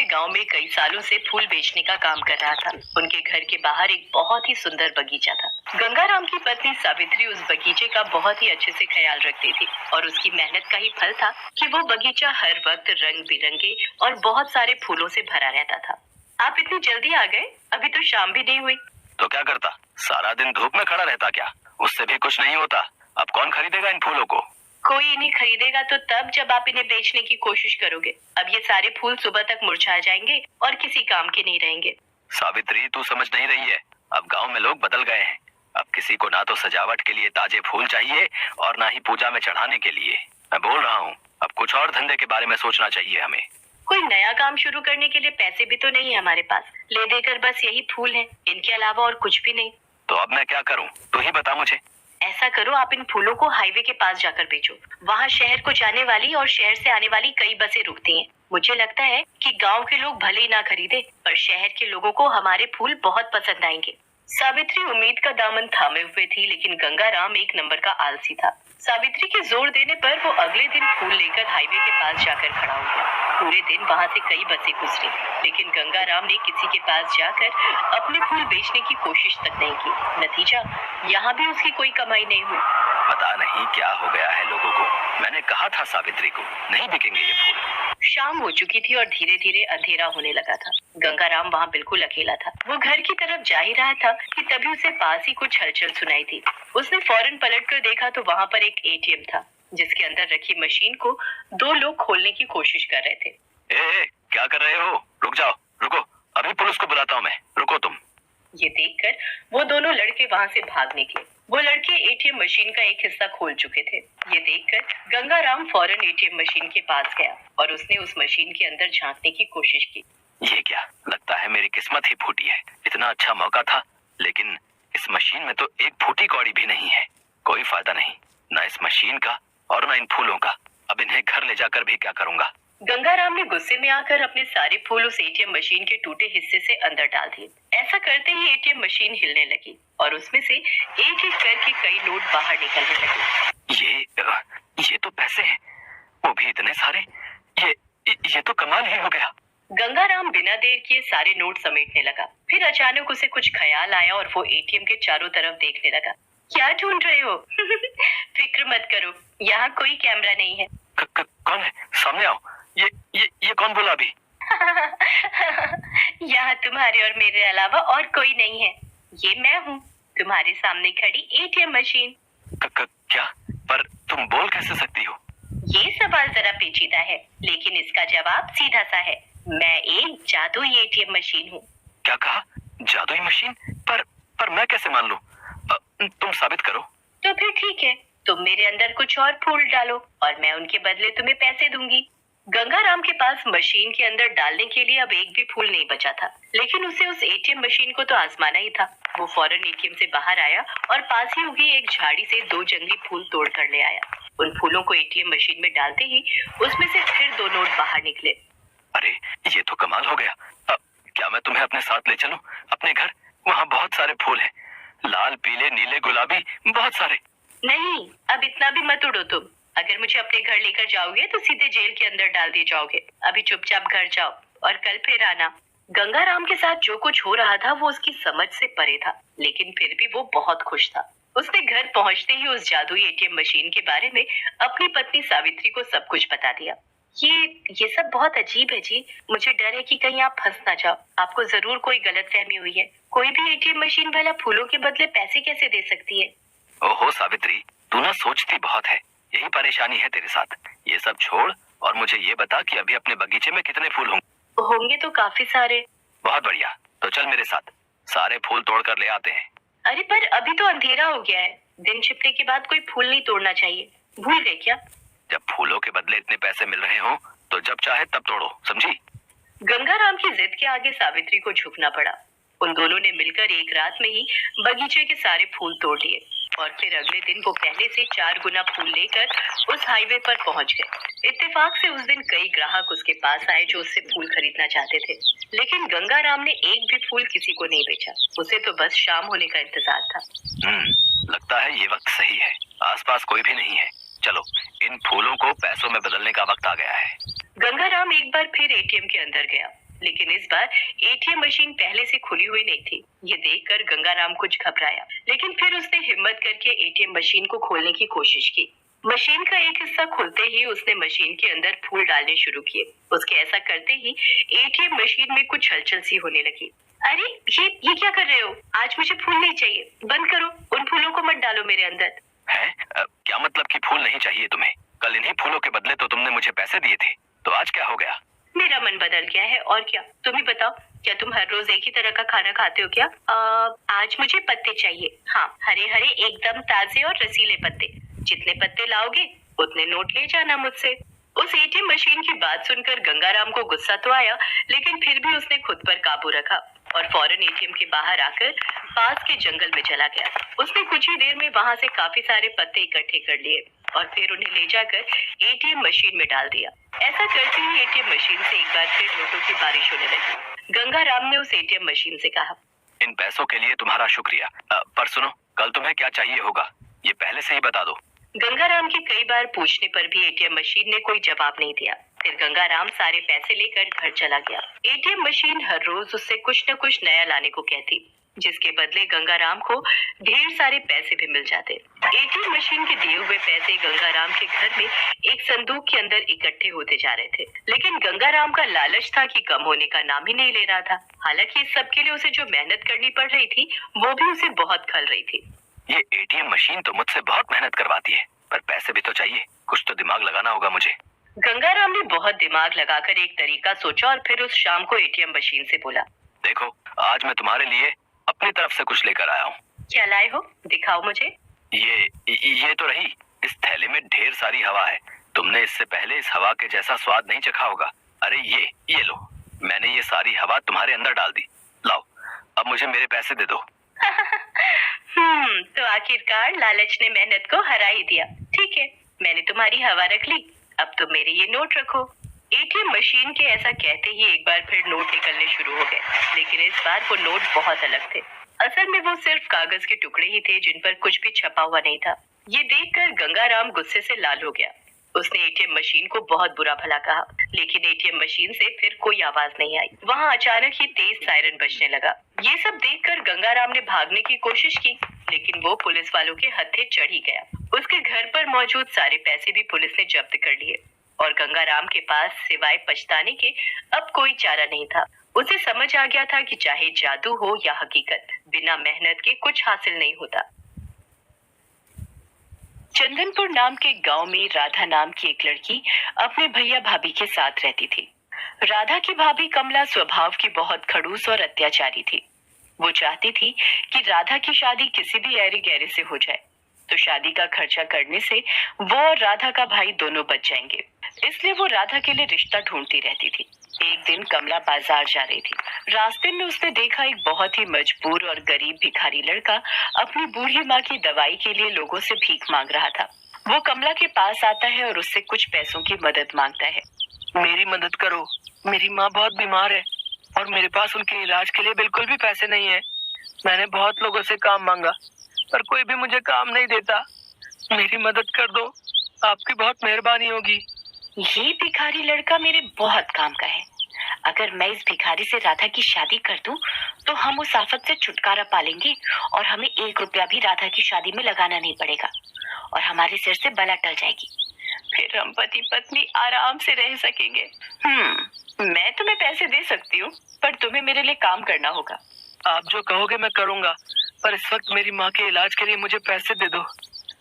गांव में कई सालों से फूल बेचने का काम कर रहा था। उनके घर के बाहर एक बहुत ही सुंदर बगीचा था। गंगाराम की पत्नी सावित्री उस बगीचे का बहुत ही अच्छे से ख्याल रखती थी और उसकी मेहनत का ही फल था कि वो बगीचा हर वक्त रंग बिरंगे और बहुत सारे फूलों से भरा रहता था। आप इतनी जल्दी आ गए? अभी तो शाम भी नहीं हुई। तो क्या करता, सारा दिन धूप में खड़ा रहता क्या? उससे भी कुछ नहीं होता। अब कौन खरीदेगा इन फूलों को? कोई इन्हें खरीदेगा तो तब जब आप इन्हें बेचने की कोशिश करोगे। अब ये सारे फूल सुबह तक मुरझा जाएंगे और किसी काम के नहीं रहेंगे। सावित्री, तू समझ नहीं रही है। अब गांव में लोग बदल गए हैं। अब किसी को ना तो सजावट के लिए ताजे फूल चाहिए और ना ही पूजा में चढ़ाने के लिए। मैं बोल रहा हूँ, अब कुछ और धंधे के बारे में सोचना चाहिए हमें। कोई नया काम शुरू करने के लिए पैसे भी तो नहीं है हमारे पास। ले देकर बस यही फूल हैं, इनके अलावा और कुछ भी नहीं। तो अब मैं क्या करूँ, तू ही बता मुझे। ऐसा करो, आप इन फूलों को हाईवे के पास जाकर बेचो। वहाँ शहर को जाने वाली और शहर से आने वाली कई बसें रुकती हैं। मुझे लगता है कि गांव के लोग भले ही ना खरीदे, पर शहर के लोगों को हमारे फूल बहुत पसंद आएंगे। सावित्री उम्मीद का दामन थामे हुए थी, लेकिन गंगाराम एक नंबर का आलसी था। सावित्री के जोर देने पर वो अगले दिन फूल लेकर हाईवे के पास जाकर खड़ा हो गया। पूरे दिन वहाँ से कई बसें गुजरी, लेकिन गंगाराम ने किसी के पास जाकर अपने फूल बेचने की कोशिश तक नहीं की। नतीजा, यहाँ भी उसकी कोई कमाई नहीं हुई। पता नहीं क्या हो गया है लोगों को। मैंने कहा था सावित्री को, नहीं बिकेंगे ये फूल। शाम हो चुकी थी और धीरे धीरे अंधेरा होने लगा था। गंगाराम वहाँ बिल्कुल अकेला था। वो घर की तरफ जा ही रहा था कि तभी उसे पास ही कुछ हलचल सुनाई दी। उसने फौरन पलटकर देखा तो वहाँ पर एक एटीएम था, जिसके अंदर रखी मशीन को दो लोग खोलने की कोशिश कर रहे थे। ए, क्या कर रहे हो? रुक जाओ, रुको, अभी पुलिस को बुलाता हूँ मैं, रुको तुम। ये देखकर वो दोनों लड़के वहाँ से भाग निकले। वो लड़के एटीएम मशीन का एक हिस्सा खोल चुके थे। ये देखकर गंगाराम फौरन एटीएम मशीन के पास गया और उसने उस मशीन के अंदर झांकने की कोशिश की। ये क्या, लगता है मेरी किस्मत ही फूटी है। इतना अच्छा मौका था, लेकिन इस मशीन में तो एक फूटी कौड़ी भी नहीं है। कोई फायदा नहीं, ना इस मशीन का और ना इन फूलों का। अब इन्हें घर ले जाकर भी क्या करूंगा। गंगाराम ने गुस्से में आकर अपने सारे फूल उस एटीएम मशीन के टूटे हिस्से से अंदर डाल दिए। ऐसा करते ही एटीएम मशीन हिलने लगी और उसमें से एक एक करके कई नोट बाहर निकलने लगे। ये तो पैसे हैं, वो भी इतने सारे। ये तो कमाल ही हो गया। गंगाराम बिना देर किए सारे नोट समेटने लगा। फिर अचानक उसे कुछ ख्याल आया और वो एटीएम के चारों तरफ देखने लगा। क्या ढूंढ रहे हो? फिक्र मत करो, यहाँ कोई कैमरा नहीं है। कौन है? सामने आओ। ये कौन बोला अभी? यहाँ तुम्हारे और मेरे अलावा और कोई नहीं है। ये मैं हूँ, तुम्हारे सामने खड़ी एटीएम मशीन। क्या? पर तुम बोल कैसे सकती हो? ये सवाल जरा पेचीदा है, लेकिन इसका जवाब सीधा सा है। मैं एक जादुई एटीएम मशीन हूँ। क्या कहा? जादुई मशीन? पर मैं कैसे मान लूं? तुम साबित करो। तो फिर ठीक है, तुम मेरे अंदर कुछ और फूल डालो और मैं उनके बदले तुम्हें पैसे दूंगी। गंगाराम के पास मशीन के अंदर डालने के लिए अब एक भी फूल नहीं बचा था, लेकिन उसे उस एटीएम मशीन को तो आजमाना ही था। वो फौरन एटीएम से बाहर आया और पास ही उगी एक झाड़ी से दो जंगली फूल तोड़ कर ले आया। उन फूलों को एटीएम मशीन में डालते ही उसमें से फिर दो नोट बाहर निकले। अरे, ये तो कमाल हो गया। क्या मैं तुम्हें अपने साथ ले चलूं? अपने घर? वहाँ बहुत सारे फूल हैं, लाल, पीले, नीले, गुलाबी, बहुत सारे। नहीं, अब इतना भी मत उड़ो तुम। अगर मुझे अपने घर लेकर जाओगे तो सीधे जेल के अंदर डाल दिए जाओगे। अभी चुपचाप घर जाओ और कल फिर आना। गंगाराम के साथ जो कुछ हो रहा था वो उसकी समझ से परे था, लेकिन फिर भी वो बहुत खुश था। उसने घर पहुंचते ही उस जादुई एटीएम मशीन के बारे में अपनी पत्नी सावित्री को सब कुछ बता दिया। ये सब बहुत अजीब है जी। मुझे डर है कि कहीं आप फंस ना जाओ। आपको जरूर कोई गलतफहमी हुई है। कोई भी एटीएम मशीन वाला फूलों के बदले पैसे कैसे दे सकती है? ओहो सावित्री, तू ना सोचती बहुत है। यही परेशानी है तेरे साथ। ये सब छोड़ और मुझे ये बता कि अभी अपने बगीचे में कितने फूल होंगे तो काफी सारे। बहुत बढ़िया, तो चल मेरे साथ, सारे फूल तोड़ कर ले आते हैं। अरे पर अभी तो अंधेरा हो गया है। दिन छिपने के बाद कोई फूल नहीं तोड़ना चाहिए। भूल गए क्या? जब फूलों के बदले इतने पैसे मिल रहे हो तो जब चाहे तब तोड़ो, समझी? गंगाराम की जिद के आगे सावित्री को झुकना पड़ा। उन दोनों ने मिलकर एक रात में ही बगीचे के सारे फूल तोड़ लिए और फिर अगले दिन वो पहले से 4 गुना फूल लेकर उस हाईवे पर पहुंच गए। इत्तेफाक से उस दिन कई ग्राहक उसके पास आए जो उससे फूल खरीदना चाहते थे, लेकिन गंगाराम ने एक भी फूल किसी को नहीं बेचा। उसे तो बस शाम होने का इंतजार था। लगता है ये वक्त सही है। आसपास कोई भी नहीं है। चलो, इन फूलों को पैसों में बदलने का वक्त आ गया है। गंगाराम एक बार फिर एटीएम के अंदर गया। लेकिन इस बार एटीएम मशीन पहले से खुली हुई नहीं थी। ये देखकर गंगाराम कुछ घबराया, लेकिन फिर उसने हिम्मत करके एटीएम मशीन को खोलने की कोशिश की। मशीन का एक हिस्सा खुलते ही उसने मशीन के अंदर फूल डालने शुरू किए। उसके ऐसा करते ही एटीएम मशीन में कुछ हलचल सी होने लगी। अरे ये क्या कर रहे हो? आज मुझे फूल नहीं चाहिए, बंद करो। उन फूलों को मत डालो मेरे अंदर। है क्या मतलब कि फूल नहीं चाहिए तुम्हें? कल इन्हीं फूलों के बदले तो तुमने मुझे पैसे दिए थे, तो आज क्या हो गया? मेरा मन बदल गया है और क्या। तुम ही बताओ, क्या तुम हर रोज एक ही तरह का खाना खाते हो क्या? आज मुझे पत्ते चाहिए। हाँ, हरे हरे एकदम ताजे और रसीले पत्ते। जितने पत्ते लाओगे उतने नोट ले जाना मुझसे। उस एटीएम मशीन की बात सुनकर गंगाराम को गुस्सा तो आया, लेकिन फिर भी उसने खुद पर काबू रखा और फौरन एटीएम के बाहर आकर पास के जंगल में चला गया। उसने कुछ ही देर में वहां से काफी सारे पत्ते इकट्ठे कर लिए और फिर उन्हें ले जाकर एटीएम मशीन में डाल दिया। ऐसा करते ही एटीएम मशीन से एक बार फिर नोटों की बारिश होने लगी। गंगाराम ने उस एटीएम मशीन से कहा, इन पैसों के लिए तुम्हारा शुक्रिया, पर सुनो, कल तुम्हें क्या चाहिए होगा ये पहले से ही बता दो। गंगाराम के कई बार पूछने पर भी एटीएम मशीन ने कोई जवाब नहीं दिया। फिर गंगाराम सारे पैसे लेकर घर चला गया। एटीएम मशीन हर रोज उससे कुछ न कुछ नया लाने को कहती, जिसके बदले गंगाराम को ढेर सारे पैसे भी मिल जाते। एटीएम मशीन के दिए हुए पैसे गंगाराम के घर में एक संदूक के अंदर इकट्ठे होते जा रहे थे, लेकिन गंगाराम का लालच था कि कम होने का नाम ही नहीं ले रहा था। हालांकि इस सब के लिए उसे जो मेहनत करनी पड़ रही थी वो भी उसे बहुत खल रही थी। ये एटीएम मशीन तो मुझसे बहुत मेहनत करवाती है, पर पैसे भी तो चाहिए, कुछ तो दिमाग लगाना होगा मुझे। गंगाराम ने बहुत दिमाग लगाकर एक तरीका सोचा और फिर उस शाम को एटीएम मशीन से बोला, देखो, आज मैं तुम्हारे लिए अपनी तरफ से कुछ लेकर आया हूँ। क्या लाए हो? दिखाओ मुझे। ये तो रही, इस थैले में ढेर सारी हवा है। तुमने इससे पहले इस हवा के जैसा स्वाद नहीं चखा होगा। अरे ये लो, मैंने ये सारी हवा तुम्हारे अंदर डाल दी। लाओ, अब मुझे मेरे पैसे दे दो। तो आखिरकार लालच ने मेहनत को हरा ही दिया। ठीक है, मैंने तुम्हारी हवा रख ली, अब तुम मेरे ये नोट रखो। एटीएम मशीन के ऐसा कहते ही एक बार फिर नोट निकलने शुरू हो गए, लेकिन इस बार वो नोट बहुत अलग थे। असल में वो सिर्फ कागज के टुकड़े ही थे जिन पर कुछ भी छपा हुआ नहीं था। ये देखकर गंगाराम गुस्से से लाल हो गया। उसने एटीएम मशीन को बहुत बुरा भला कहा, लेकिन एटीएम मशीन से फिर कोई आवाज नहीं आई। वहां अचानक ही तेज सायरन बजने लगा। ये सब देखकर गंगाराम ने भागने की कोशिश की, लेकिन वो पुलिस वालों के हत्थे चढ़ ही गया। उसके घर पर मौजूद सारे पैसे भी पुलिस ने जब्त कर लिए और गंगाराम के पास सिवाय पछताने के अब कोई चारा नहीं था। उसे समझ आ गया था कि चाहे जादू हो या हकीकत, बिना मेहनत के कुछ हासिल नहीं होता। चंदनपुर नाम के गांव में राधा नाम की एक लड़की अपने भैया भाभी के साथ रहती थी। राधा की भाभी कमला स्वभाव की बहुत खड़ूस और अत्याचारी थी। वो चाहती थी कि राधा की शादी किसी भी ऐरे गैरे से हो जाए, तो शादी का खर्चा करने से वो और राधा का भाई दोनों बच जाएंगे। इसलिए वो राधा के लिए रिश्ता ढूंढती रहती थी। एक दिन कमला बाजार जा रही थी। रास्ते में उसने देखा एक बहुत ही मजबूर और गरीब भिखारी लड़का अपनी बूढ़ी माँ की दवाई के लिए लोगों से भीख मांग रहा था। वो कमला के पास आता है और उससे कुछ पैसों की मदद मांगता है। मेरी मदद करो, मेरी माँ बहुत बीमार है और मेरे पास उनके इलाज के लिए बिल्कुल भी पैसे नहीं है। मैंने बहुत लोगों से काम मांगा, पर कोई भी मुझे काम नहीं देता। मेरी मदद कर दो, आपकी बहुत मेहरबानी होगी। ये भिखारी लड़का मेरे बहुत काम का है। अगर मैं इस भिखारी से राधा की शादी कर दूं, तो हम उस आफत से छुटकारा पालेंगे और हमें 1 रुपया भी राधा की शादी में लगाना नहीं पड़ेगा और हमारे सिर से बला टल जाएगी। फिर हम पति पत्नी आराम से रह सकेंगे। मैं तुम्हें पैसे दे सकती हूँ, पर तुम्हें मेरे लिए काम करना होगा। आप जो कहोगे मैं करूँगा, पर इस वक्त मेरी माँ के इलाज के लिए मुझे पैसे दे दो।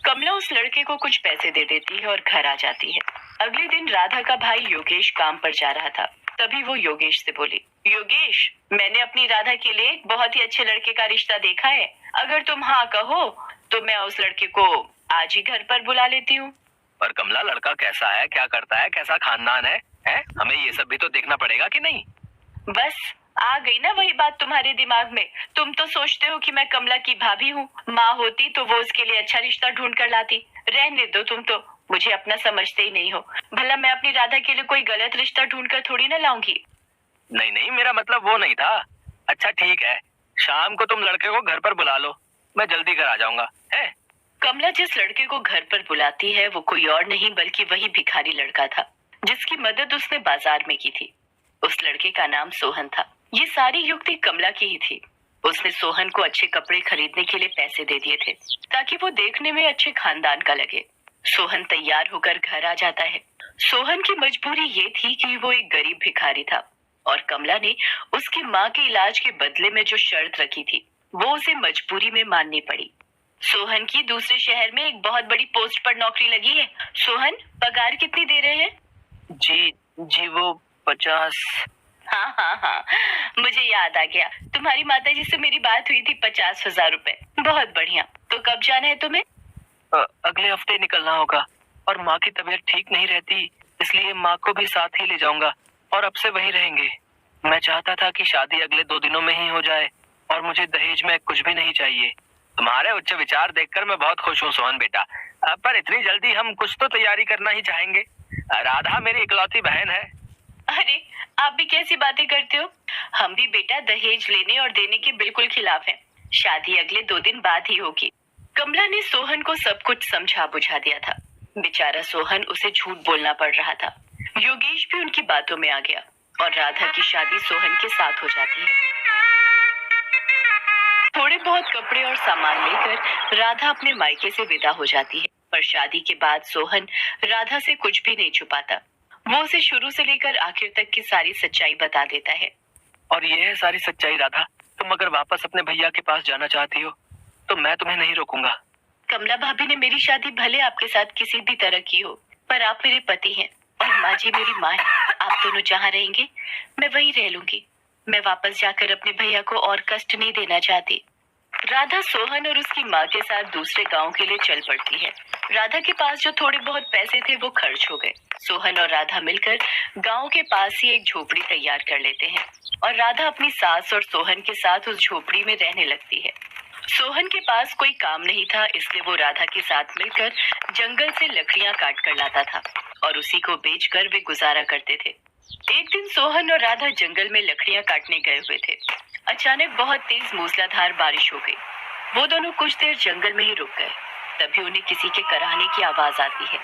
कमला उस लड़के को कुछ पैसे दे देती है और घर आ जाती है। अगले दिन राधा का भाई योगेश काम पर जा रहा था। तभी वो योगेश से बोली, योगेश, मैंने अपनी राधा के लिए एक बहुत ही अच्छे लड़के का रिश्ता देखा है। अगर तुम हाँ कहो तो मैं उस लड़के को आज ही घर पर बुला लेती हूँ। पर कमला, लड़का कैसा है, क्या करता है, कैसा खानदान है? हमें ये सब भी तो देखना पड़ेगा कि नहीं? बस आ गई ना वही बात तुम्हारे दिमाग में। तुम तो सोचते हो कि मैं कमला की भाभी हूँ। माँ होती तो वो उसके लिए अच्छा रिश्ता ढूंढ कर लाती। रहने दो, तुम तो मुझे अपना समझते ही नहीं हो। भला मैं अपनी राधा के लिए कोई गलत रिश्ता ढूंढ कर थोड़ी ना लाऊंगी। नहीं, मेरा मतलब वो नहीं था। अच्छा ठीक है, शाम को तुम लड़के को घर पर बुला लो, मैं जल्दी घर आ जाऊंगा। है? कमला जिस लड़के को घर पर बुलाती है वो कोई और नहीं बल्कि वही भिखारी लड़का था, जिसकी मदद उसने बाजार में की थी। उस लड़के का नाम सोहन था। ये सारी युक्ति कमला की ही थी। उसने सोहन को अच्छे कपड़े खरीदने के लिए पैसे दे दिए थे ताकि वो देखने में अच्छे खानदान का लगे। सोहन तैयार होकर घर आ जाता है। सोहन की मजबूरी ये थी कि वो एक गरीब भिखारी था और कमला ने उसकी माँ के इलाज के बदले में जो शर्त रखी थी वो उसे मजबूरी में माननी पड़ी। सोहन की दूसरे शहर में एक बहुत बड़ी पोस्ट पर नौकरी लगी है। सोहन, पगार कितनी दे रहे हैं? जी जी, वो 50। हाँ हाँ हाँ, मुझे याद आ गया। तुम्हारी माताजी से मेरी बात हुई थी। 50,000 रुपए। बहुत बढ़िया। तो कब जाना है तुम्हें? अगले हफ्ते निकलना होगा और माँ की तबीयत ठीक नहीं रहती, इसलिए माँ को भी साथ ही ले जाऊंगा और अब से वहीं रहेंगे। मैं चाहता था कि शादी अगले 2 दिनों में ही हो जाए और मुझे दहेज में कुछ भी नहीं चाहिए। तुम्हारे उच्च विचार देखकर मैं बहुत खुश हूँ सोहन बेटा, पर इतनी जल्दी हम कुछ तो तैयारी करना ही चाहेंगे। राधा मेरी इकलौती बहन है। अरे, आप भी कैसी बातें करते हो? हम भी बेटा दहेज लेने और देने के बिल्कुल खिलाफ हैं। शादी अगले 2 दिन बाद ही होगी। कमला ने सोहन को सब कुछ समझा बुझा दिया था। बेचारा सोहन, उसे झूठ बोलना पड़ रहा था। योगेश भी उनकी बातों में आ गया और राधा की शादी सोहन के साथ हो जाती है। थोड़े बहुत कपड़े और सामान लेकर राधा अपने मायके से विदा हो जाती है। पर शादी के बाद सोहन राधा से कुछ भी नहीं छुपाता। वो उसे शुरू से लेकर आखिर तक की सारी सच्चाई बता देता है। और ये है सारी सच्चाई राधा। तुम अगर वापस अपने भैया के पास जाना चाहती हो तो मैं तुम्हें नहीं रोकूंगा। कमला भाभी ने मेरी शादी भले आपके साथ किसी भी तरह की हो, पर आप मेरे पति हैं और माँ जी मेरी माँ है। आप दोनों जहाँ रहेंगे मैं वहीं रह लूंगी। मैं वापस जाकर अपने भैया को और कष्ट नहीं देना चाहती। राधा सोहन और उसकी माँ के साथ दूसरे गांव के लिए चल पड़ती है। राधा के पास जो थोड़े बहुत पैसे थे वो खर्च हो गए। सोहन और राधा मिलकर गांव के पास ही एक झोपड़ी तैयार कर लेते हैं और राधा अपनी सास और सोहन के साथ उस झोपड़ी में रहने लगती है। सोहन के पास कोई काम नहीं था, इसलिए वो राधा के साथ मिलकर जंगल से लकड़ियां काट कर लाता था और उसी को बेचकर वे गुजारा करते थे। एक दिन सोहन और राधा जंगल में लकड़ियां काटने गए हुए थे। अचानक बहुत तेज मूसलाधार बारिश हो गई। वो दोनों कुछ देर जंगल में ही रुक गए। तभी उन्हें किसी के कराहने की आवाज आती है।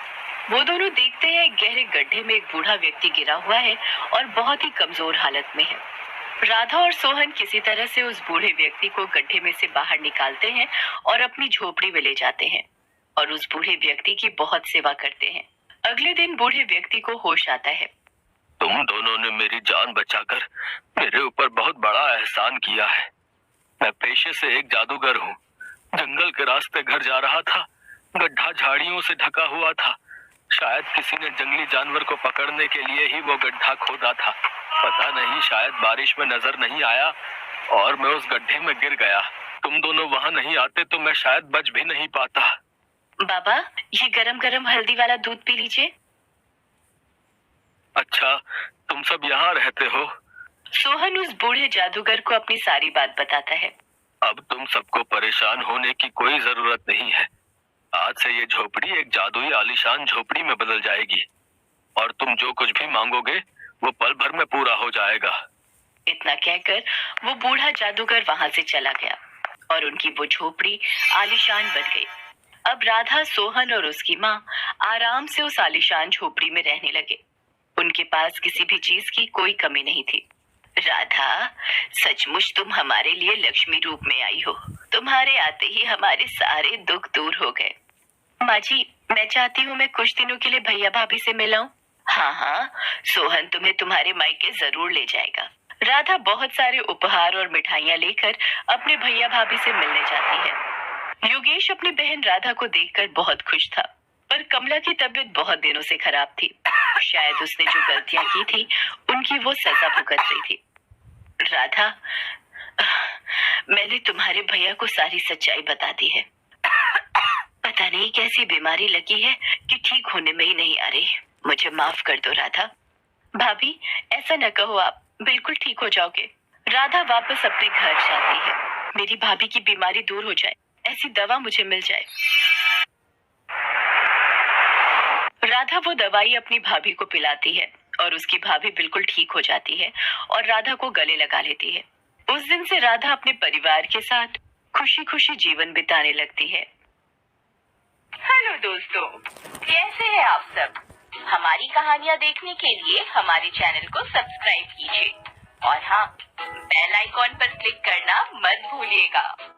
वो दोनों देखते हैं एक गहरे गड्ढे में एक बूढ़ा व्यक्ति गिरा हुआ है और बहुत ही कमजोर हालत में है। राधा और सोहन किसी तरह से उस बूढ़े व्यक्ति को गड्ढे में से बाहर निकालते हैं और अपनी झोपड़ी में ले जाते हैं और उस बूढ़े व्यक्ति की बहुत सेवा करते हैं। अगले दिन बूढ़े व्यक्ति को होश आता है। तुम दोनों ने मेरी जान बचाकर मेरे ऊपर बहुत बड़ा एहसान किया है। मैं पेशे से एक जादूगर हूँ। जंगल के रास्ते घर जा रहा था। गड्ढा झाड़ियों से ढका हुआ था। शायद किसी ने जंगली जानवर को पकड़ने के लिए ही वो गड्ढा खोदा था। पता नहीं, शायद बारिश में नजर नहीं आया और मैं उस गड्ढे में गिर गया। तुम दोनों वहां नहीं आते तो मैं शायद बच भी नहीं पाता। बाबा, ये गरम गरम हल्दी वाला दूध पी लीजिए। अच्छा, तुम सब यहाँ रहते हो? सोहन उस बूढ़े जादूगर को अपनी सारी बात बताता है। अब तुम सबको परेशान होने की कोई जरूरत नहीं है। आज से ये झोपड़ी एक जादुई आलीशान झोपड़ी में बदल जाएगी और तुम जो कुछ भी मांगोगे वो पल भर में पूरा हो जाएगा। इतना कहकर वो बूढ़ा जादूगर वहां से चला गया और उनकी वो झोपड़ी आलीशान बन गई। अब राधा, सोहन और उसकी माँ आराम से उस आलीशान झोपड़ी में रहने लगे। उनके पास किसी भी चीज की कोई कमी नहीं थी। राधा, सचमुच तुम हमारे लिए लक्ष्मी रूप में आई हो। तुम्हारे आते ही हमारे सारे दुख दूर हो गए। माँ जी, मैं चाहती हूँ मैं कुछ दिनों के लिए भैया भाभी से मिलाऊं। हाँ हाँ, सोहन तुम्हें तुम्हारे मायके जरूर ले जाएगा। राधा बहुत सारे उपहार और मिठाइयाँ लेकर अपने भैया भाभी से मिलने जाती है। योगेश अपनी बहन राधा को देखकर बहुत खुश था, पर कमला की तबीयत बहुत दिनों से खराब थी। शायद उसने जो गलतियां की थी उनकी वो सजा भुगत रही थी। राधा, मैंने तुम्हारे भैया को सारी सच्चाई बता दी है। पता नहीं कैसी बीमारी लगी है कि ठीक होने में ही नहीं आ रही। मुझे माफ कर दो राधा। भाभी, ऐसा न कहो, आप बिल्कुल ठीक हो जाओगे। राधा वापस अपने घर जाती है। मेरी भाभी की बीमारी दूर हो जाए, ऐसी दवा मुझे मिल जाए। राधा वो दवाई अपनी भाभी को पिलाती है और उसकी भाभी बिल्कुल ठीक हो जाती है और राधा को गले लगा लेती है। उस दिन से राधा अपने परिवार के साथ खुशी खुशी जीवन बिताने लगती है। हेलो दोस्तों, कैसे हैं आप सब? हमारे हमारी कहानियाँ देखने के लिए हमारे चैनल को सब्सक्राइब कीजिए और हाँ, बेल आइकॉन पर क्लिक करना मत भूलिएगा।